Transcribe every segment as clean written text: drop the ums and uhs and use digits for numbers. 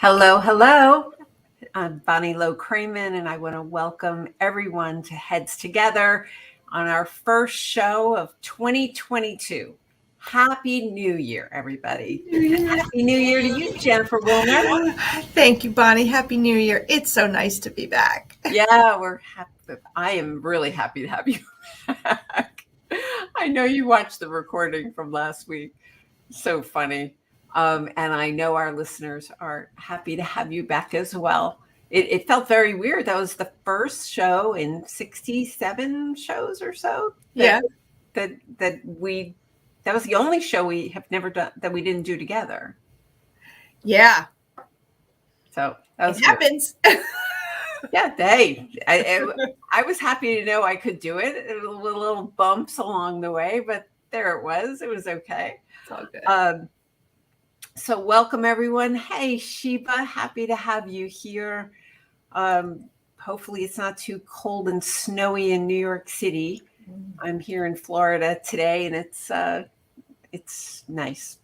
Hello, hello. I'm Bonnie Low-Kramen, and I want to welcome everyone to Heads Together on our first show of 2022. Happy New Year, everybody. Happy New Year to you, Jennifer Wilner. Thank you, Bonnie. Happy New Year. It's so nice to be back. Yeah, we're happy. I am really happy to have you back. I know you watched the recording from last week. So funny. And I know our listeners are happy to have you back as well. It felt very weird. That was the first show in 67 shows or so. Yeah. That was the only show we have never done that we didn't do together. Yeah. So that was it happens. Yeah, hey, I was happy to know I could do it. It was little bumps along the way, but there it was. It was okay. It's all good. So welcome everyone. Hey Sheba, happy to have you here. Hopefully it's not too cold and snowy in New York City. I'm here in Florida today, and it's nice.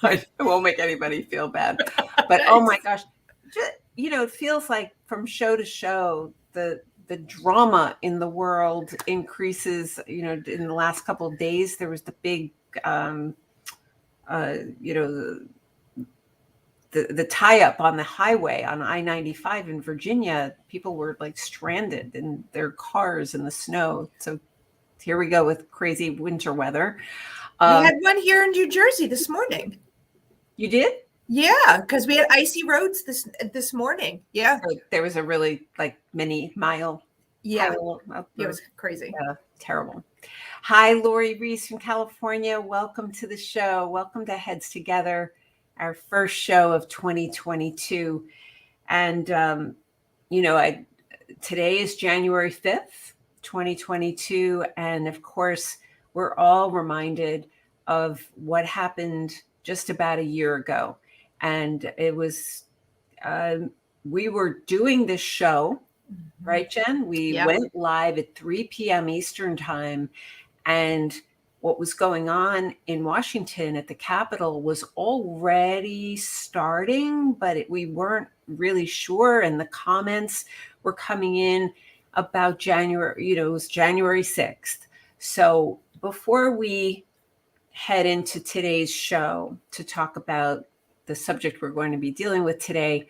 I won't make anybody feel bad, but Nice. Oh my gosh, it feels like from show to show the drama in the world increases. In the last couple of days there was the big the tie-up on the highway on I-95 in Virginia. People were like stranded in their cars in the snow. So here we go with crazy winter weather. We had one here in New Jersey this morning. You did? Yeah, because we had icy roads this morning. Yeah. So there was a really many mile. Yeah. It was crazy. Yeah, terrible. Hi, Lori Reese from California. Welcome to the show. Welcome to Heads Together, our first show of 2022. And, today is January 5th, 2022. And of course, we're all reminded of what happened just about a year ago. And it was, we were doing this show, right, Jen? We went live at 3 p.m. Eastern time. And what was going on in Washington at the Capitol was already starting, but we weren't really sure. And the comments were coming in about January, it was January 6th. So before we head into today's show to talk about the subject we're going to be dealing with today,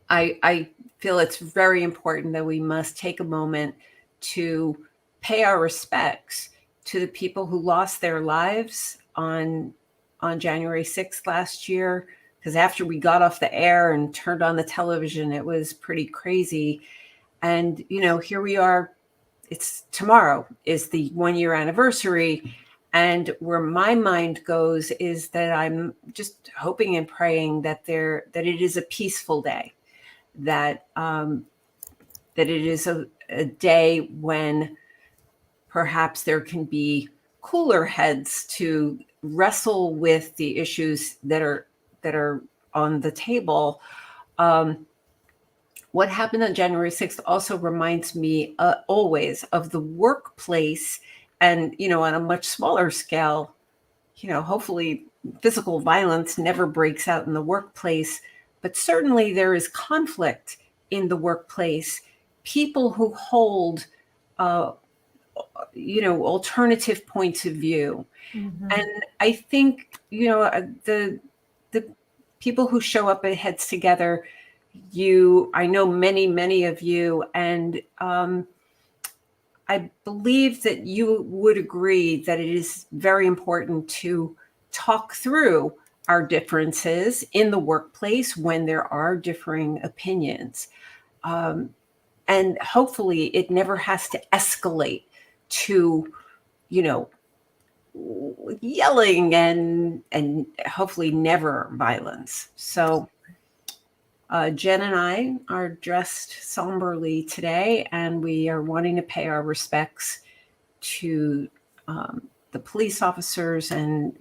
I feel it's very important that we must take a moment to pay our respects to the people who lost their lives on January 6th last year. Because after we got off the air and turned on the television, it was pretty crazy. And, here we are. It's tomorrow is the 1-year anniversary. And where my mind goes is that I'm just hoping and praying that it is a peaceful day, that it is a day when perhaps there can be cooler heads to wrestle with the issues that are on the table. What happened on January 6th also reminds me always of the workplace, and on a much smaller scale. Hopefully physical violence never breaks out in the workplace, but certainly there is conflict in the workplace. People who hold alternative points of view. Mm-hmm. And I think, the people who show up at Heads Together, I know many of you, and I believe that you would agree that it is very important to talk through our differences in the workplace when there are differing opinions. And hopefully it never has to escalate to, yelling and hopefully never violence. So Jen and I are dressed somberly today, and we are wanting to pay our respects to the police officers and,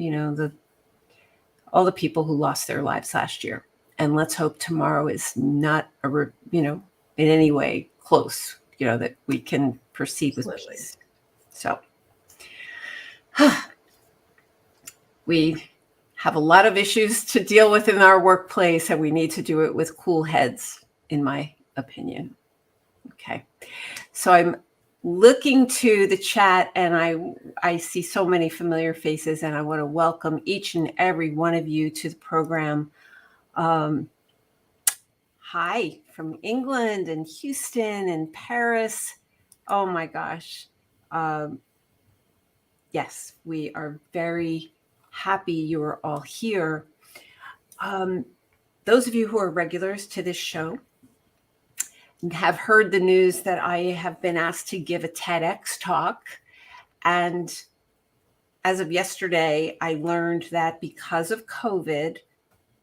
all the people who lost their lives last year. And let's hope tomorrow is not, in any way close, that we can proceed with peace. So we have a lot of issues to deal with in our workplace, and we need to do it with cool heads, in my opinion. Okay. So I'm looking to the chat, and I see so many familiar faces, and I want to welcome each and every one of you to the program. Hi from England and Houston and Paris. Oh my gosh. Yes, we are very happy you are all here. Those of you who are regulars to this show have heard the news that I have been asked to give a TEDx talk. And as of yesterday, I learned that because of COVID,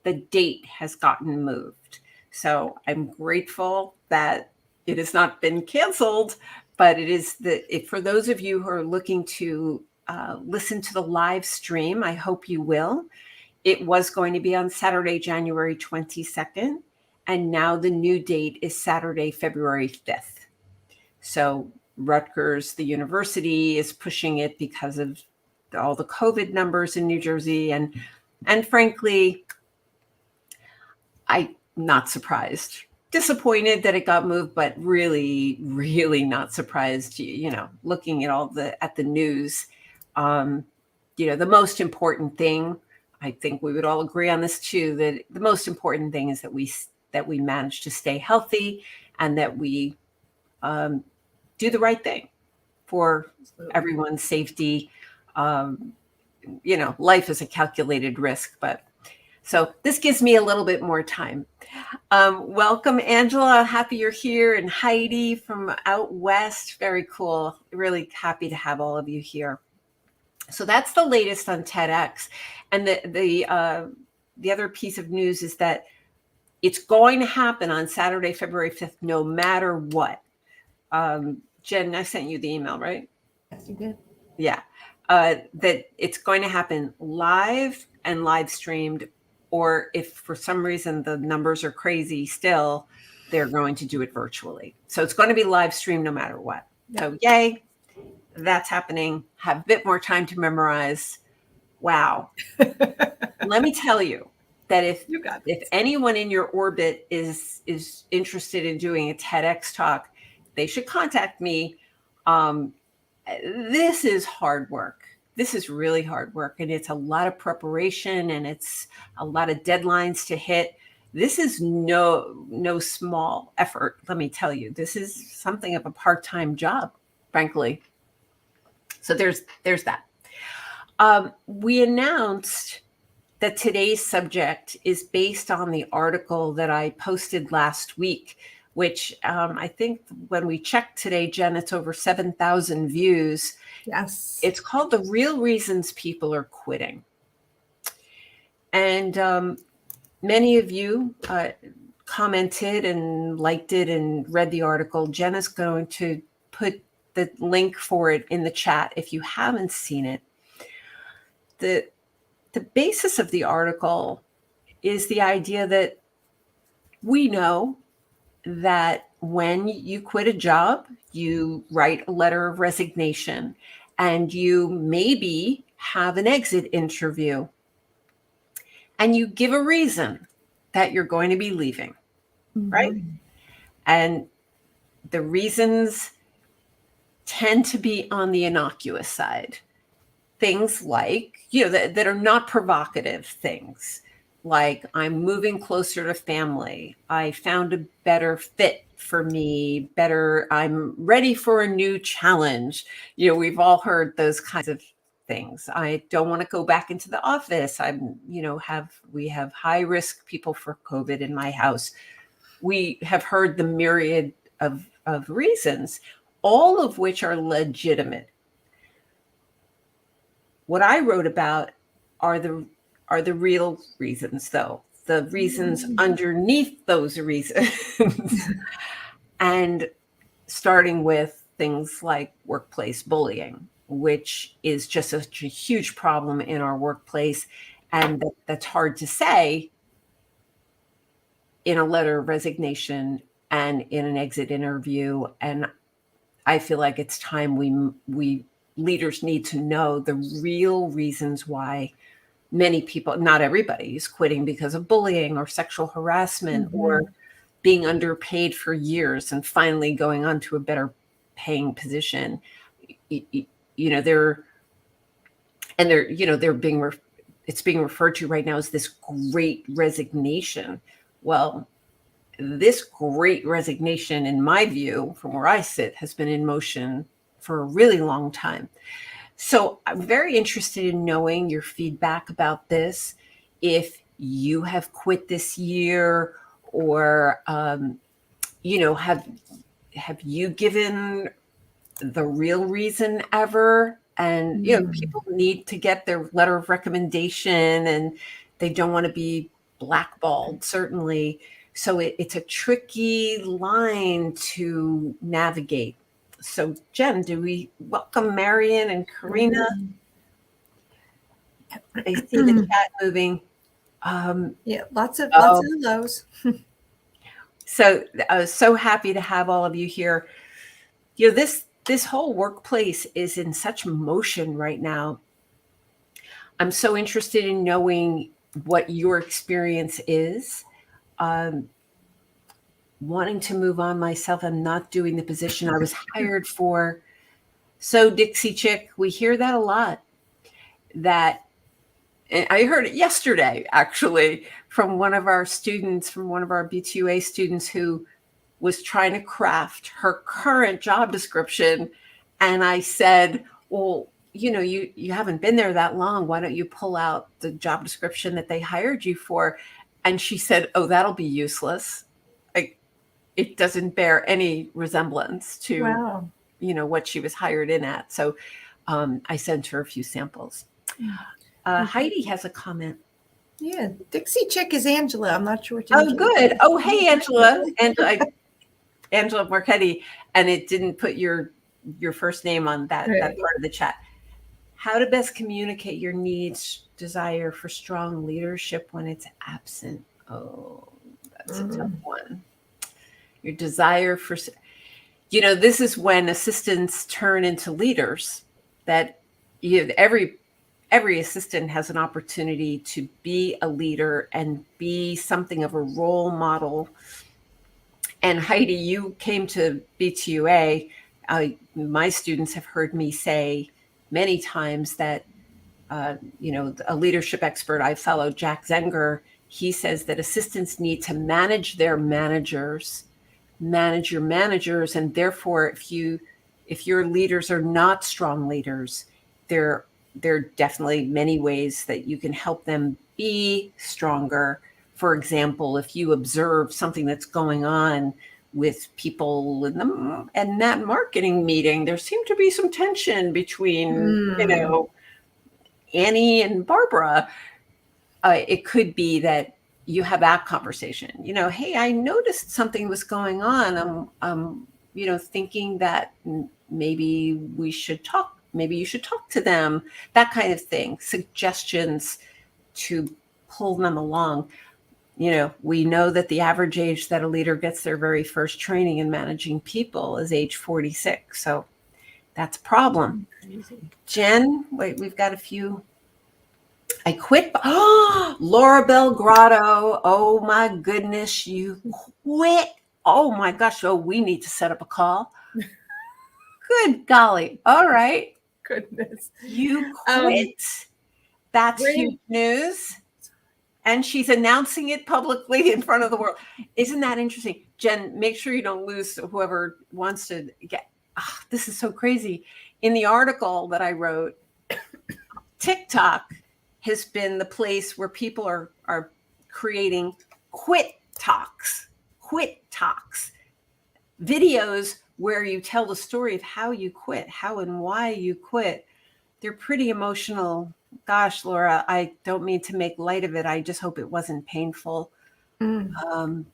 the date has gotten moved. So I'm grateful that it has not been canceled, but it is for those of you who are looking to listen to the live stream, I hope you will. It was going to be on Saturday, January 22nd, and now the new date is Saturday, February 5th. So Rutgers, the university, is pushing it because of all the COVID numbers in New Jersey. And frankly, I'm not surprised. Disappointed that it got moved, but really, really not surprised. Looking at the news, the most important thing, I think we would all agree on this too, that the most important thing is that we manage to stay healthy and that we do the right thing for everyone's safety. Life is a calculated risk, but so this gives me a little bit more time. Welcome, Angela. Happy you're here. And Heidi from out west. Very cool. Really happy to have all of you here. So that's the latest on TEDx. And the other piece of news is that it's going to happen on Saturday, February 5th, no matter what. Jen, I sent you the email, right? Yes, you did. Yeah. That it's going to happen live and live streamed, or if for some reason the numbers are crazy still, they're going to do it virtually. So it's going to be live streamed no matter what. Yeah. So yay, that's happening. Have a bit more time to memorize. Wow. Let me tell you that if anyone in your orbit is interested in doing a TEDx talk, they should contact me. This is hard work. This is really hard work, and it's a lot of preparation, and it's a lot of deadlines to hit. This is no small effort, let me tell you. This is something of a part-time job, frankly. So there's that. We announced that today's subject is based on the article that I posted last week, which I think when we checked today, Jen, it's over 7,000 views. Yes. It's called The Real Reasons People Are Quitting. And many of you commented and liked it and read the article. Jen is going to put the link for it in the chat if you haven't seen it. The basis of the article is the idea that we know that when you quit a job, you write a letter of resignation and you maybe have an exit interview and you give a reason that you're going to be leaving, right? And the reasons tend to be on the innocuous side. Things like, that are not provocative things. Like, I'm moving closer to family. I found a better fit for me. I'm ready for a new challenge. We've all heard those kinds of things. I don't want to go back into the office. We have high risk people for COVID in my house. We have heard the myriad of reasons, all of which are legitimate. What I wrote about are the real reasons, though, the reasons underneath those reasons. And starting with things like workplace bullying, which is just a huge problem in our workplace. And that's hard to say in a letter of resignation and in an exit interview. And I feel like it's time we leaders need to know the real reasons why many people, not everybody, is quitting because of bullying or sexual harassment or being underpaid for years and finally going on to a better paying position. They're being it's being referred to right now as this Great Resignation. Well, this Great Resignation, in my view, from where I sit, has been in motion for a really long time. So I'm very interested in knowing your feedback about this. If you have quit this year, or have you given the real reason ever? And people need to get their letter of recommendation, and they don't want to be blackballed, certainly. So it's a tricky line to navigate. So Jen, do we welcome Marion and Karina? I see the chat moving. Yeah, lots of hellos. So I was so happy to have all of you here. This whole workplace is in such motion right now. I'm so interested in knowing what your experience is. Wanting to move on myself, I'm not doing the position I was hired for. So Dixie Chick, we hear that a lot. And I heard it yesterday, actually, from one of our students, from one of our B2A students who was trying to craft her current job description. And I said, well, you haven't been there that long. Why don't you pull out the job description that they hired you for? And she said, oh, that'll be useless. It doesn't bear any resemblance to, what she was hired in at. So I sent her a few samples. Heidi has a comment. Yeah, Dixie Chick is Angela. I'm not sure what. Oh, good. Oh, hey, Angela. Angela Marchetti, and it didn't put your first name on that part of the chat. How to best communicate your needs, desire for strong leadership when it's absent. Oh, that's a tough one. Your desire for, this is when assistants turn into leaders. That every assistant has an opportunity to be a leader and be something of a role model. And Heidi, you came to B2A. My students have heard me say many times that, a leadership expert I follow, Jack Zenger, he says that assistants need to manage their managers, manage your managers. And therefore, if your leaders are not strong leaders, there are definitely many ways that you can help them be stronger. For example, if you observe something that's going on with people in that marketing meeting, there seemed to be some tension between, Annie and Barbara. It could be that you have that conversation. Hey, I noticed something was going on. I'm thinking that maybe we should talk. Maybe you should talk to them. That kind of thing. Suggestions to pull them along. We know that the average age that a leader gets their very first training in managing people is age 46. So that's a problem. Jen, wait, we've got a few. I quit. Oh, Laura Belgrado. Oh my goodness, you quit. Oh my gosh. Oh, we need to set up a call. Good golly. All right. Goodness. You quit. That's huge news. And she's announcing it publicly in front of the world. Isn't that interesting? Jen, make sure you don't lose whoever wants to get. Oh, this is so crazy. In the article that I wrote, TikTok has been the place where people are creating quit talks, videos where you tell the story of how you quit, how and why you quit. They're pretty emotional. Gosh, Laura, I don't mean to make light of it. I just hope it wasn't painful, painful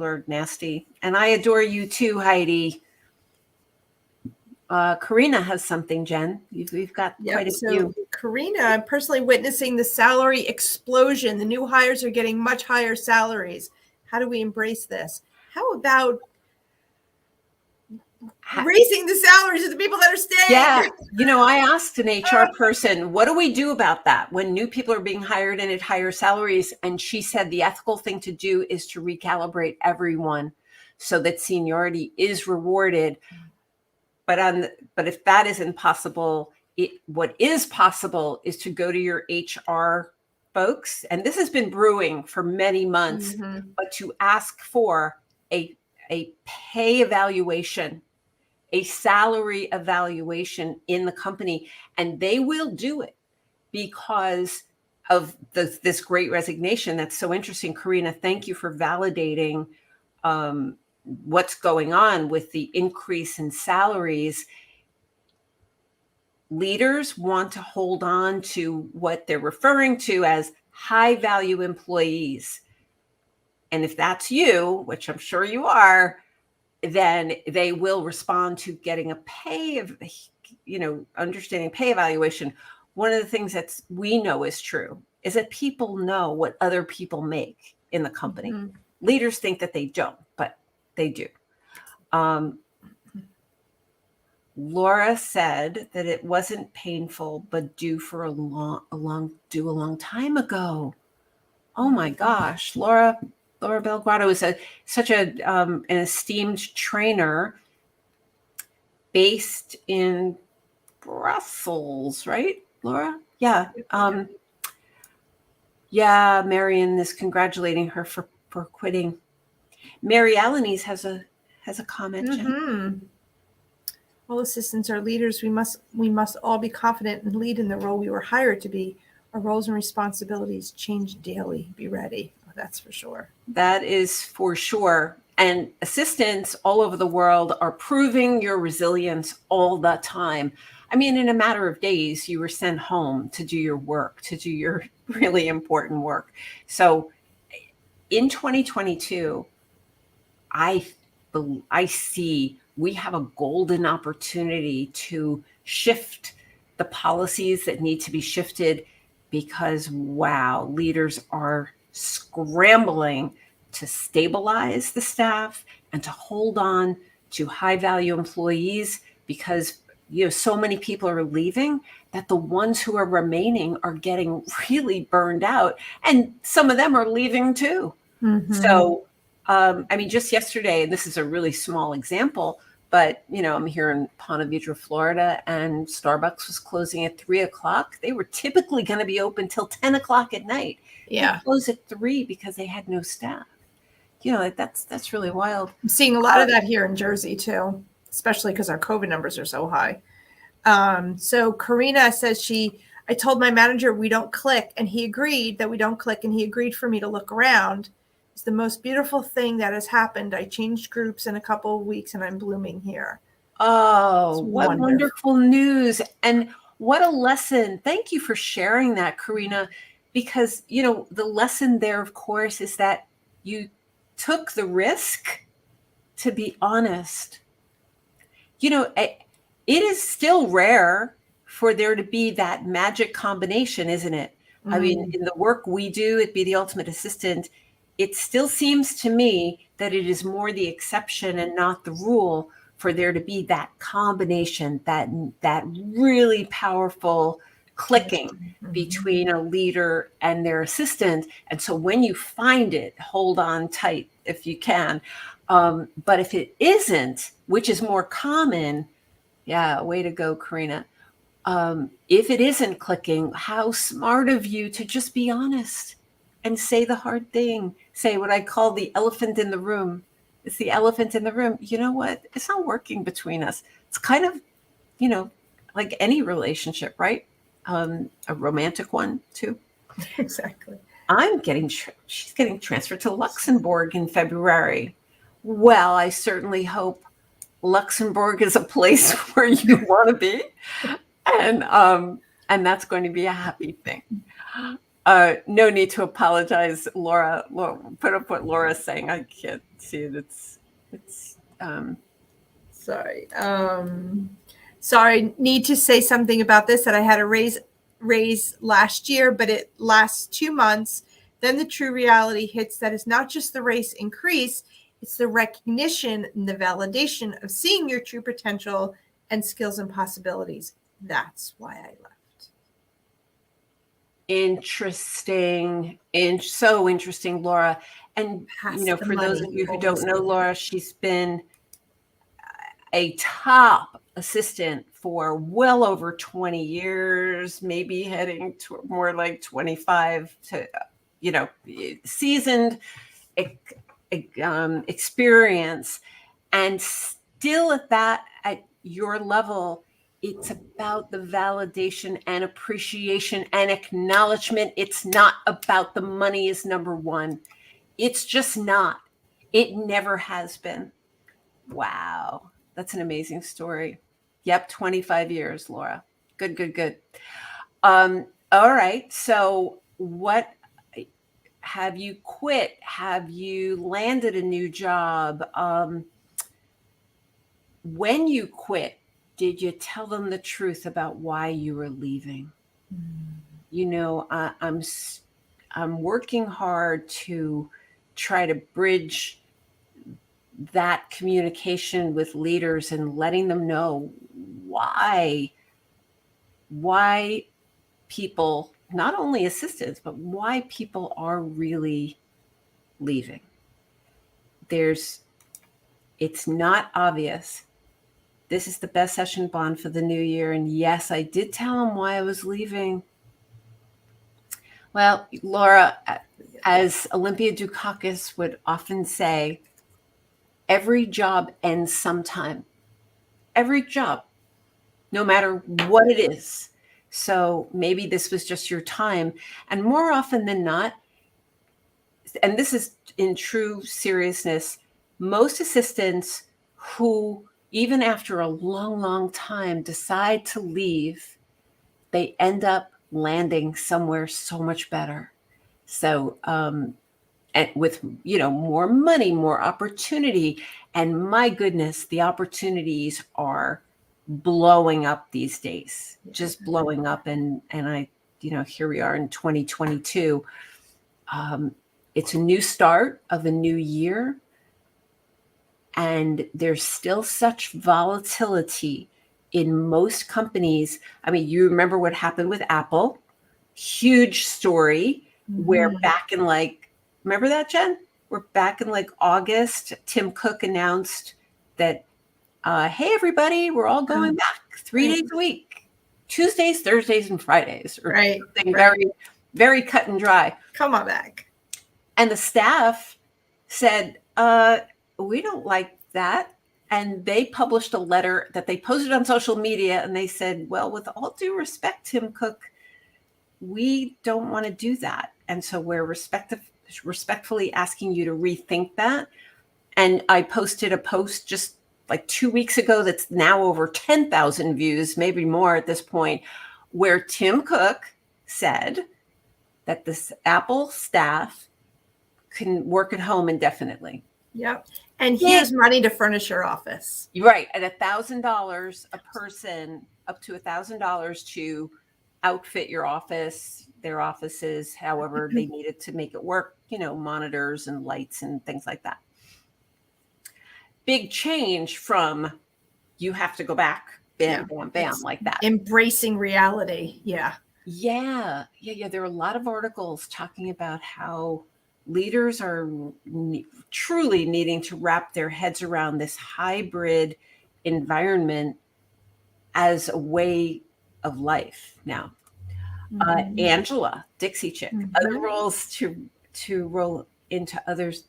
or nasty. And I adore you too, Heidi. Karina has something, Jen. We've got quite a few. Karina, I'm personally witnessing the salary explosion. The new hires are getting much higher salaries. How do we embrace this? How about raising the salaries of the people that are staying. Yeah. I asked an HR person, what do we do about that when new people are being hired and at higher salaries? And she said the ethical thing to do is to recalibrate everyone so that seniority is rewarded. But if that isn't possible, what is possible is to go to your HR folks, and this has been brewing for many months, but to ask for a pay evaluation, a salary evaluation in the company, and they will do it because of this great resignation. That's so interesting. Karina, thank you for validating what's going on with the increase in salaries. Leaders want to hold on to what they're referring to as high value employees. And if that's you, which I'm sure you are, then they will respond to getting a understanding pay evaluation. One of the things that we know is true is that people know what other people make in the company. Leaders think that they don't, but they do. Laura said that it wasn't painful, but due a long time ago. Oh my gosh, Laura Belgrado is such an esteemed trainer based in Brussels, right, Laura? Yeah. Marion is congratulating her for quitting. Mary Alanis has a comment. Jen. All assistants are leaders. We must all be confident and lead in the role we were hired to be. Our roles and responsibilities change daily. Be ready. Oh, that's for sure. That is for sure. And assistants all over the world are proving your resilience all the time. I mean, in a matter of days, you were sent home to do your work, to do your really important work. So in 2022, I see we have a golden opportunity to shift the policies that need to be shifted because, wow, leaders are scrambling to stabilize the staff and to hold on to high value employees because so many people are leaving that the ones who are remaining are getting really burned out, and some of them are leaving too. So just yesterday, and this is a really small example, but I'm here in Ponte Vedra, Florida, and Starbucks was closing at 3:00. They were typically going to be open till 10:00 at night. Yeah, they closed at 3 because they had no staff. That's really wild. I'm seeing a lot of that here in Jersey too, especially because our COVID numbers are so high. So Karina says I told my manager we don't click, and he agreed that we don't click, and he agreed for me to look around. It's the most beautiful thing that has happened. I changed groups in a couple of weeks, and I'm blooming here. Oh, what wonderful news. And what a lesson. Thank you for sharing that, Karina, because, the lesson there, of course, is that you took the risk to be honest. It is still rare for there to be that magic combination, isn't it? I mean, in the work we do at Be the Ultimate Assistant, it still seems to me that it is more the exception and not the rule for there to be that combination, that really powerful clicking between a leader and their assistant. And so when you find it, hold on tight if you can. But if it isn't, which is more common, way to go, Karina. If it isn't clicking, how smart of you to just be honest and say the hard thing. Say what I call the elephant in the room. It's the elephant in the room. You know what? It's not working between us. It's kind of, like any relationship, right? A romantic one too. Exactly. She's getting transferred to Luxembourg in February. Well, I certainly hope Luxembourg is a place where you want to be. And that's going to be a happy thing. No need to apologize, Laura. Put up what Laura's saying. I can't see it. It's sorry. Sorry. Need to say something about this, that I had a raise last year, but it lasts 2 months. Then the true reality hits that it's not just the raise increase, It's the recognition and the validation of seeing your true potential and skills and possibilities. That's why I left. Interesting. And so interesting, Laura. And, for those of you who don't know Laura, she's been a top assistant for well over 20 years, maybe heading to more like 25 to, seasoned experience. And still at your level, it's about the validation and appreciation and acknowledgement. It's not about the money is number one. It's just not. It never has been. Wow. That's an amazing story. Yep. 25 years, Laura. Good. All right. So what have you quit? Have you landed a new job? When you quit, did you tell them the truth about why you were leaving? I'm working hard to try to bridge that communication with leaders and letting them know why people, not only assistants, but why people are really leaving. It's not obvious. This is the best session bond for the new year. And yes, I did tell him why I was leaving. Well, Laura, as Olympia Dukakis would often say, every job ends sometime. Every job, no matter what it is. So maybe this was just your time. And more often than not, and this is in true seriousness, most assistants who, even after a long, long time, decide to leave, they end up landing somewhere so much better. So, and with, more money, more opportunity. And my goodness, the opportunities are blowing up these days, just blowing up. And I, here we are in 2022. It's a new start of a new year. And there's still such volatility in most companies. I mean, you remember what happened with Apple? Huge story where back in remember that, Jen? We're back in August. Tim Cook announced that, hey, everybody, we're all going back 3 days a week, Tuesdays, Thursdays, and Fridays, or something very, very cut and dry. Come on back. And the staff said, we don't like that. And they published a letter that they posted on social media. And they said, well, with all due respect, Tim Cook, we don't want to do that. And so we're respectfully asking you to rethink that. And I posted a post just 2 weeks ago that's now over 10,000 views, maybe more at this point, where Tim Cook said that this Apple staff can work at home indefinitely. Yep. And here's money to furnish your office. Right. At $1,000 a person, up to $1,000 to outfit your office, their offices, however they needed to make it work, monitors and lights and things like that. Big change from you have to go back, bam, like that. Embracing reality. Yeah. Yeah. There are a lot of articles talking about how leaders are truly needing to wrap their heads around this hybrid environment as a way of life now. Angela, Dixie Chick, other roles to roll into others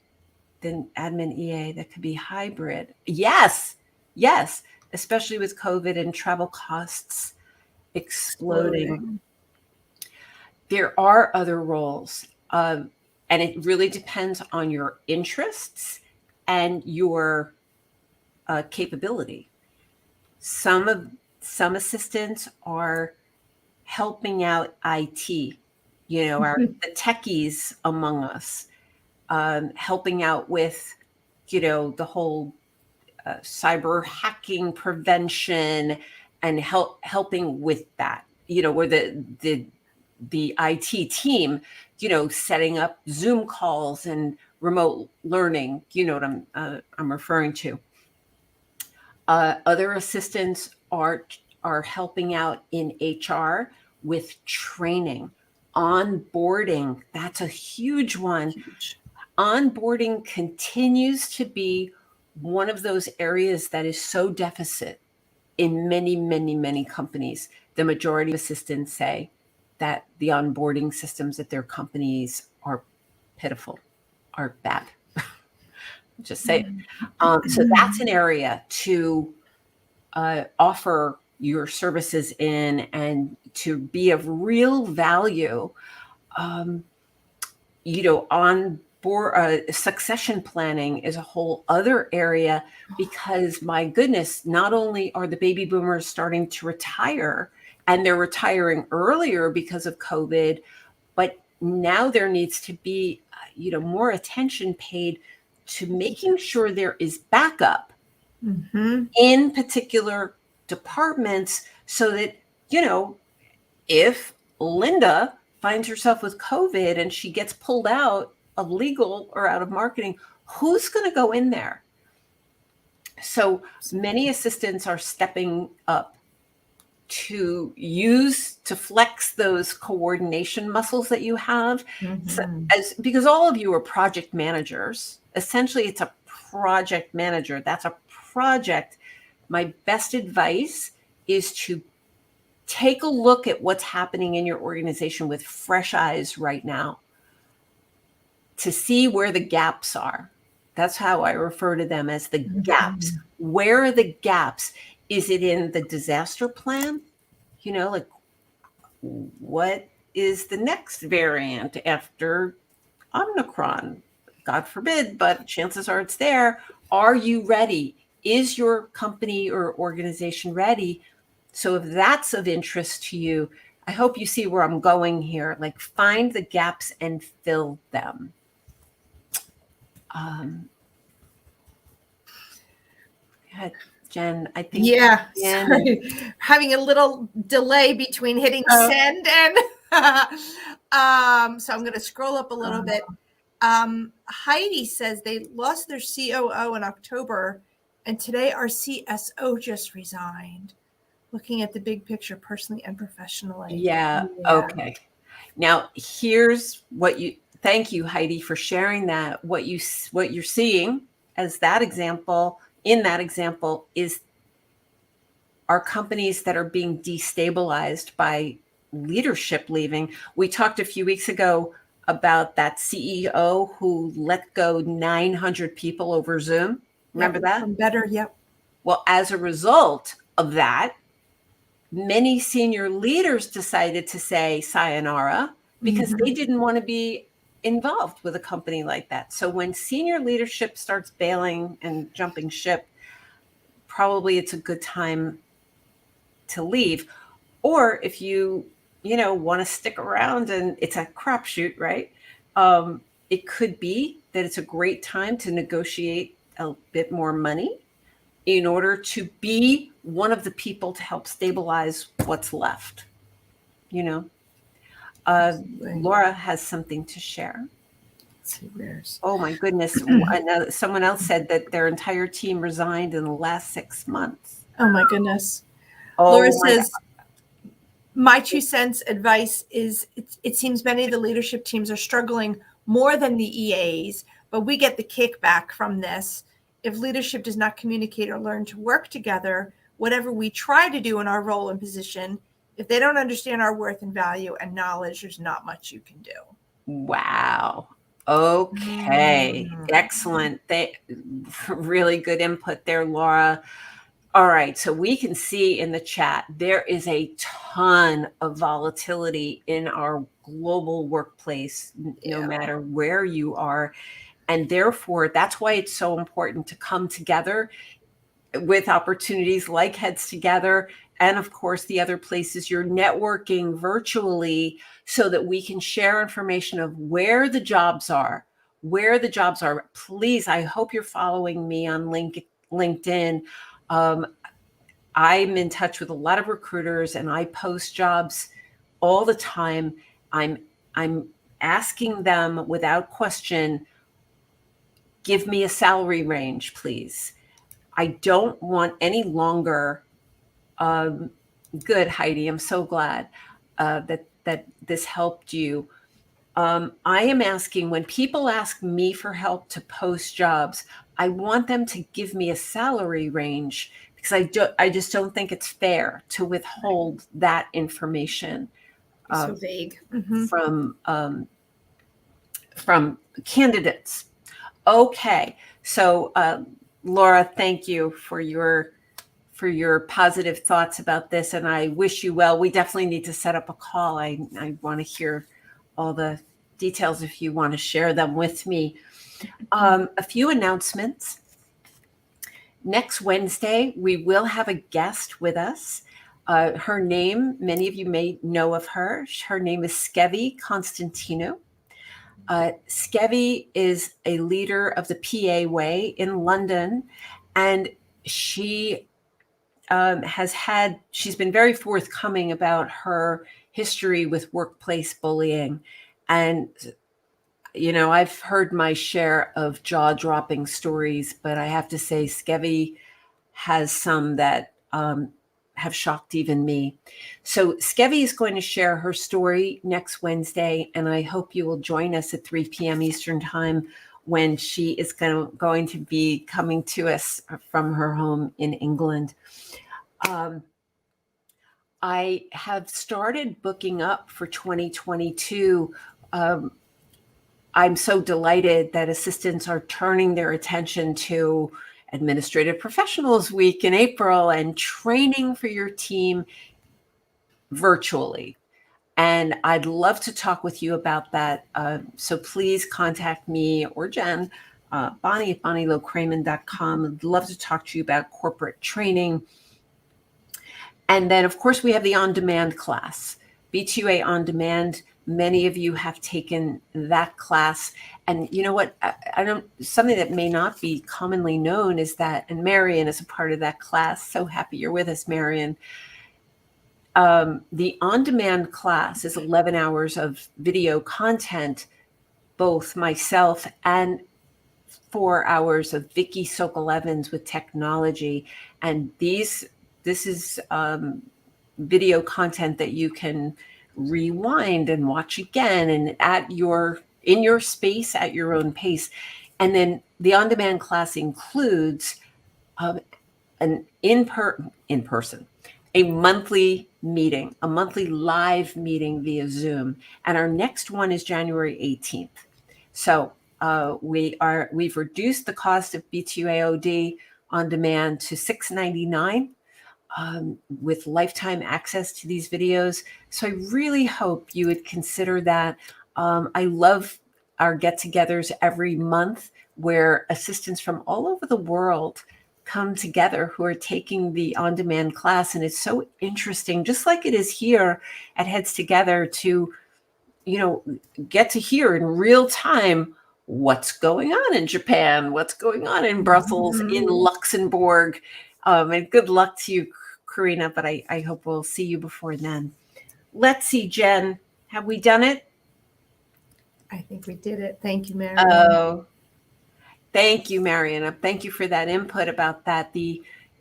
than admin EA that could be hybrid. Yes, especially with COVID and travel costs exploding. There are other roles, and it really depends on your interests and your capability. Some assistants are helping out IT, the techies among us, helping out with, the whole cyber hacking prevention and helping with that, where the IT team, setting up Zoom calls and remote learning. You know what I'm referring to. Other assistants are helping out in HR with training, onboarding. That's a huge one. Huge. Onboarding continues to be one of those areas that is so deficit in many, many, many companies. The majority of assistants say that the onboarding systems at their companies are pitiful, are bad. Just say it. So that's an area to offer your services in and to be of real value. On board, succession planning is a whole other area, because my goodness, not only are the baby boomers starting to retire, and they're retiring earlier because of COVID, but now there needs to be, more attention paid to making sure there is backup in particular departments, so that, if Linda finds herself with COVID and she gets pulled out of legal or out of marketing, who's going to go in there? So many assistants are stepping up to flex those coordination muscles that you have. Because all of you are project managers. Essentially, it's a project manager. That's a project. My best advice is to take a look at what's happening in your organization with fresh eyes right now, to see where the gaps are. That's how I refer to them, as the gaps. Where are the gaps? Is it in the disaster plan? Like, what is the next variant after Omicron? God forbid, but chances are it's there. Are you ready? Is your company or organization ready? So if that's of interest to you, I hope you see where I'm going here. Like, find the gaps and fill them. Go ahead, Jen. I think. Yeah, sorry. Having a little delay between hitting send and so I'm going to scroll up a little bit. Heidi says they lost their COO in October, and today our CSO just resigned. Looking at the big picture, personally and professionally. Yeah. Okay. Now, here's what thank you, Heidi, for sharing that. What you're seeing as that example, in that example, is our companies that are being destabilized by leadership leaving. We talked a few weeks ago about that CEO who let go 900 people over Zoom. Remember that? From Better, yep. Well, as a result of that, many senior leaders decided to say sayonara, because they didn't want to be involved with a company like that. So when senior leadership starts bailing and jumping ship, probably it's a good time to leave. Or if you want to stick around and it's a crapshoot, right? It could be that it's a great time to negotiate a bit more money in order to be one of the people to help stabilize what's left. Laura has something to share. Let's see, where's... Oh my goodness. Someone else said that their entire team resigned in the last 6 months. Oh my goodness. Laura says, my 2 cents advice is it seems many of the leadership teams are struggling more than the EAs, but we get the kickback from this. If leadership does not communicate or learn to work together, whatever we try to do in our role and position, if they don't understand our worth and value and knowledge, there's not much you can do. Wow. Okay. Excellent. Really good input there, Laura. All right. So we can see in the chat, there is a ton of volatility in our global workplace, no matter where you are. And therefore, that's why it's so important to come together with opportunities like Heads Together. And of course, the other places you're networking virtually, so that we can share information of where the jobs are, Please, I hope you're following me on LinkedIn. I'm in touch with a lot of recruiters, and I post jobs all the time. I'm asking them without question, give me a salary range, please. I don't want any longer. Good, Heidi. I'm so glad that this helped you. I am asking, when people ask me for help to post jobs, I want them to give me a salary range, because I just don't think it's fair to withhold that information So vague. Mm-hmm. from candidates. Okay, so Laura, thank you for your positive thoughts about this, and I wish you well. We definitely need to set up a call. I want to hear all the details if you want to share them with me. A few announcements. Next Wednesday, we will have a guest with us. Her name, many of you may know of her. Her name is Skevi Constantino. Skevi is a leader of the PA Way in London, and she's been very forthcoming about her history with workplace bullying. And, I've heard my share of jaw-dropping stories, but I have to say Skevi has some that have shocked even me. So Skevi is going to share her story next Wednesday, and I hope you will join us at 3 p.m. Eastern Time, when she is going to be coming to us from her home in England. I have started booking up for 2022. I'm so delighted that assistants are turning their attention to Administrative Professionals Week in April and training for your team virtually. And I'd love to talk with you about that. So please contact me or Jen, Bonnie at BonnieLow-Kramen.com. I'd love to talk to you about corporate training. And then, of course, we have the OnDemand class, B2A On Demand. Many of you have taken that class. And you know what? Something that may not be commonly known is that, and Marion is a part of that class. So happy you're with us, Marion. The on-demand class is 11 hours of video content, both myself and 4 hours of Vicky Sokol-Evans with technology. And this is video content that you can rewind and watch again, and in your space at your own pace. And then the on-demand class includes an in-person, a monthly meeting, a monthly live meeting via Zoom. And our next one is January 18th. So we've reduced the cost of B2AOD on demand to $6.99 with lifetime access to these videos. So I really hope you would consider that. I love our get-togethers every month, where assistants from all over the world come together who are taking the on-demand class. And it's so interesting, just like it is here at Heads Together, to get to hear in real time what's going on in Japan, what's going on in Brussels, in Luxembourg. And good luck to you, Karina, but I hope we'll see you before then. Let's see, Jen, have we done it? I think we did it. Thank you, Marion. Oh, thank you, Marion. Thank you for that input about that.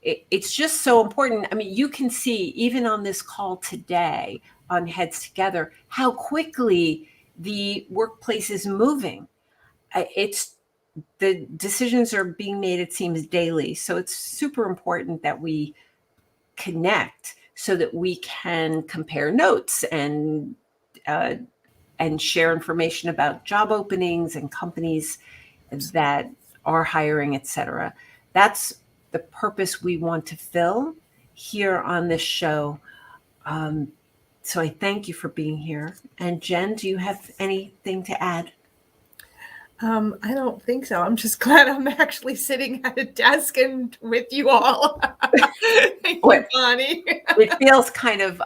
It's just so important. I mean, you can see even on this call today on Heads Together how quickly the workplace is moving. The decisions are being made, it seems, daily. So it's super important that we connect so that we can compare notes and share information about job openings and companies that are hiring, etc. That's the purpose we want to fill here on this show. So I thank you for being here. And Jen, do you have anything to add? I don't think so. I'm just glad I'm actually sitting at a desk and with you all. Thank you, Bonnie. It feels kind of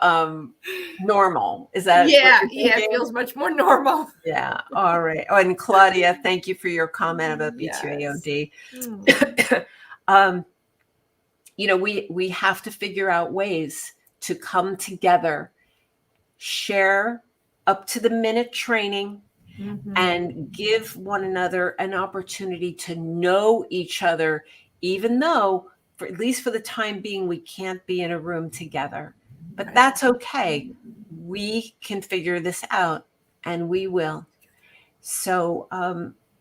normal. Is that? Yeah, it feels much more normal. Yeah. All right. Oh, and Claudia, thank you for your comment about B2AOD. We have to figure out ways to come together, share up to the minute training, and give one another an opportunity to know each other, even though, at least for the time being, we can't be in a room together. But that's okay. We can figure this out, and we will. So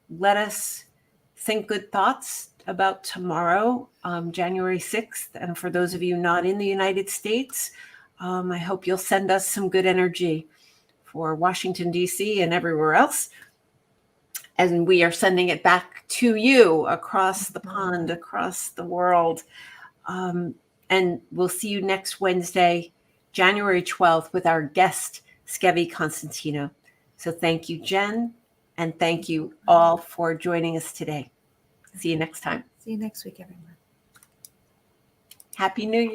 let us think good thoughts about tomorrow, January 6th. And for those of you not in the United States, I hope you'll send us some good energy for Washington, D.C. and everywhere else. And we are sending it back to you across the pond, across the world. And we'll see you next Wednesday, January 12th, with our guest, Skevi Constantino. So thank you, Jen, and thank you all for joining us today. See you next time. See you next week, everyone. Happy New Year.